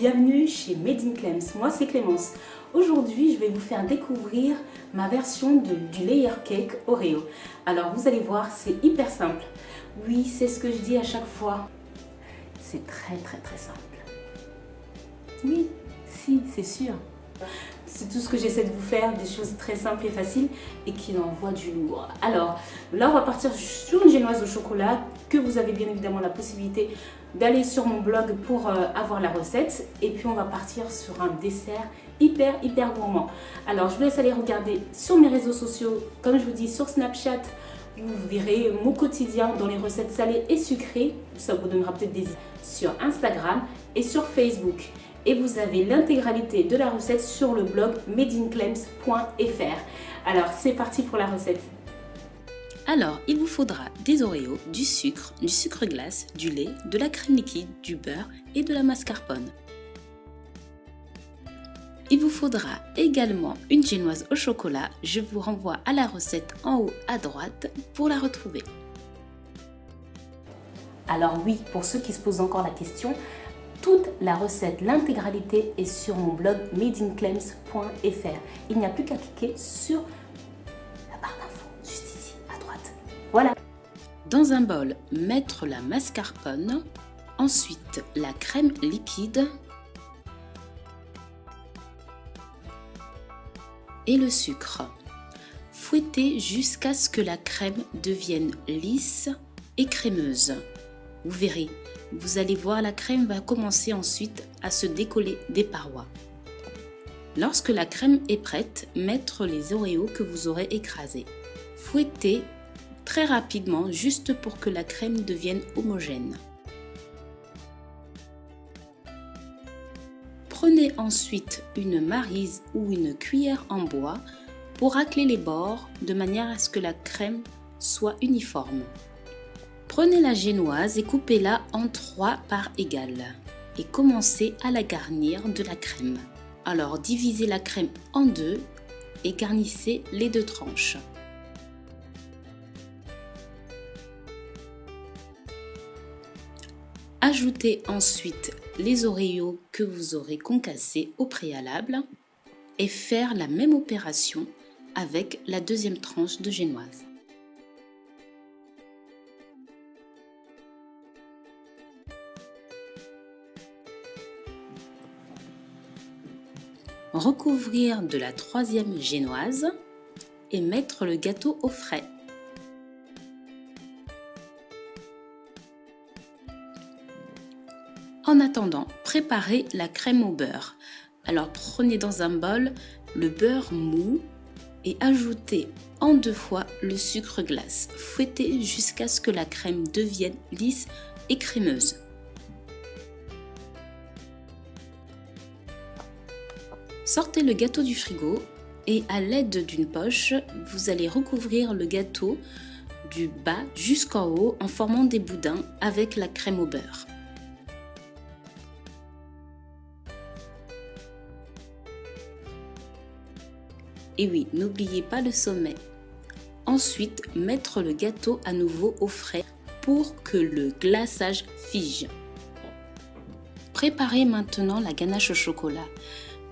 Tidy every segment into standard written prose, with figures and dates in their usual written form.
bienvenue chez Made in Clems, moi c'est Clémence. Aujourd'hui je vais vous faire découvrir ma version du layer cake Oreo. Alors vous allez voir, c'est hyper simple. Oui, c'est ce que je dis à chaque fois. C'est très simple. Oui, si, c'est sûr. C'est tout ce que j'essaie de vous faire, des choses très simples et faciles et qui envoient du lourd. Alors là, on va partir sur une génoise au chocolat que vous avez bien évidemment la possibilité d'aller sur mon blog pour avoir la recette. Et puis on va partir sur un dessert hyper gourmand. Alors je vous laisse aller regarder sur mes réseaux sociaux, comme je vous dis sur Snapchat. Vous verrez mon quotidien dans les recettes salées et sucrées. Ça vous donnera peut-être des idées sur Instagram et sur Facebook. Et vous avez l'intégralité de la recette sur le blog madeinclems.fr. Alors c'est parti pour la recette. Alors il vous faudra des Oreos, du sucre glace, du lait, de la crème liquide, du beurre et de la mascarpone. Il vous faudra également une génoise au chocolat. Je vous renvoie à la recette en haut à droite pour la retrouver. Alors oui, pour ceux qui se posent encore la question, toute la recette, l'intégralité est sur mon blog madeinclems.fr. Il n'y a plus qu'à cliquer sur la barre d'infos, juste ici, à droite. Voilà. Dans un bol, mettre la mascarpone, ensuite la crème liquide et le sucre. Fouettez jusqu'à ce que la crème devienne lisse et crémeuse. Vous verrez, vous allez voir, la crème va commencer ensuite à se décoller des parois. Lorsque la crème est prête, mettre les Oreos que vous aurez écrasés. Fouettez très rapidement, juste pour que la crème devienne homogène. Prenez ensuite une maryse ou une cuillère en bois pour racler les bords de manière à ce que la crème soit uniforme. Prenez la génoise et coupez-la en 3 parts égales et commencez à la garnir de la crème. Alors divisez la crème en 2 et garnissez les 2 tranches. Ajoutez ensuite les Oreos que vous aurez concassés au préalable et faire la même opération avec la deuxième tranche de génoise. Recouvrir de la troisième génoise et mettre le gâteau au frais. En attendant, préparez la crème au beurre. Alors prenez dans un bol le beurre mou et ajoutez en 2 fois le sucre glace. Fouettez jusqu'à ce que la crème devienne lisse et crémeuse. Sortez le gâteau du frigo et à l'aide d'une poche, vous allez recouvrir le gâteau du bas jusqu'en haut en formant des boudins avec la crème au beurre. Et oui, n'oubliez pas le sommet. Ensuite, mettre le gâteau à nouveau au frais pour que le glaçage fige. Préparez maintenant la ganache au chocolat.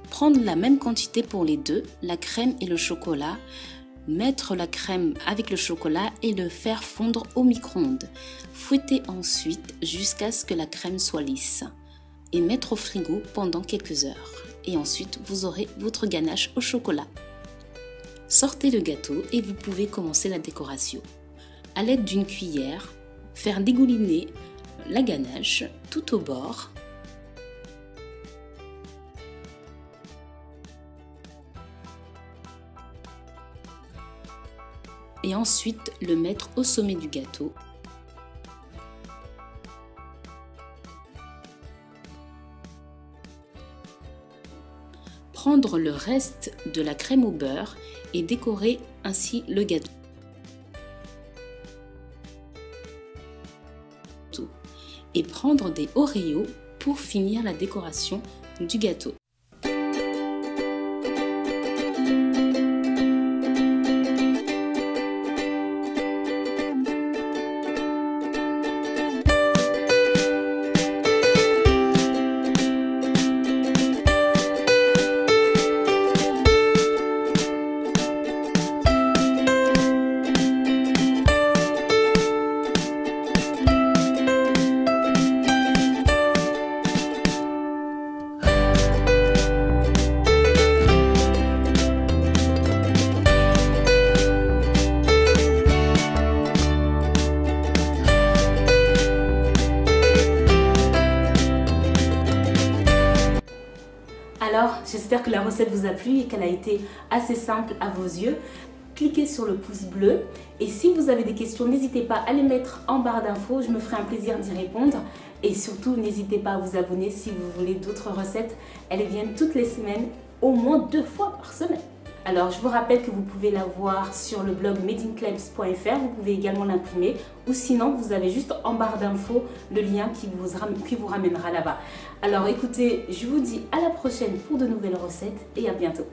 Prendre la même quantité pour les deux, la crème et le chocolat, mettre la crème avec le chocolat et le faire fondre au micro-ondes. Fouettez ensuite jusqu'à ce que la crème soit lisse et mettre au frigo pendant quelques heures. Et ensuite, vous aurez votre ganache au chocolat. Sortez le gâteau et vous pouvez commencer la décoration. À l'aide d'une cuillère, faire dégouliner la ganache tout au bord. Et ensuite le mettre au sommet du gâteau. Prendre le reste de la crème au beurre et décorer ainsi le gâteau. Et prendre des Oreos pour finir la décoration du gâteau. j'espère que la recette vous a plu et qu'elle a été assez simple à vos yeux. Cliquez sur le pouce bleu et si vous avez des questions, n'hésitez pas à les mettre en barre d'infos, je me ferai un plaisir d'y répondre. Et surtout, n'hésitez pas à vous abonner si vous voulez d'autres recettes. Elles viennent toutes les semaines, au moins 2 fois par semaine. Alors, je vous rappelle que vous pouvez la voir sur le blog madeinclems.fr, vous pouvez également l'imprimer ou sinon, vous avez juste en barre d'infos le lien qui vous ramènera là-bas. Alors écoutez, je vous dis à la prochaine pour de nouvelles recettes et à bientôt.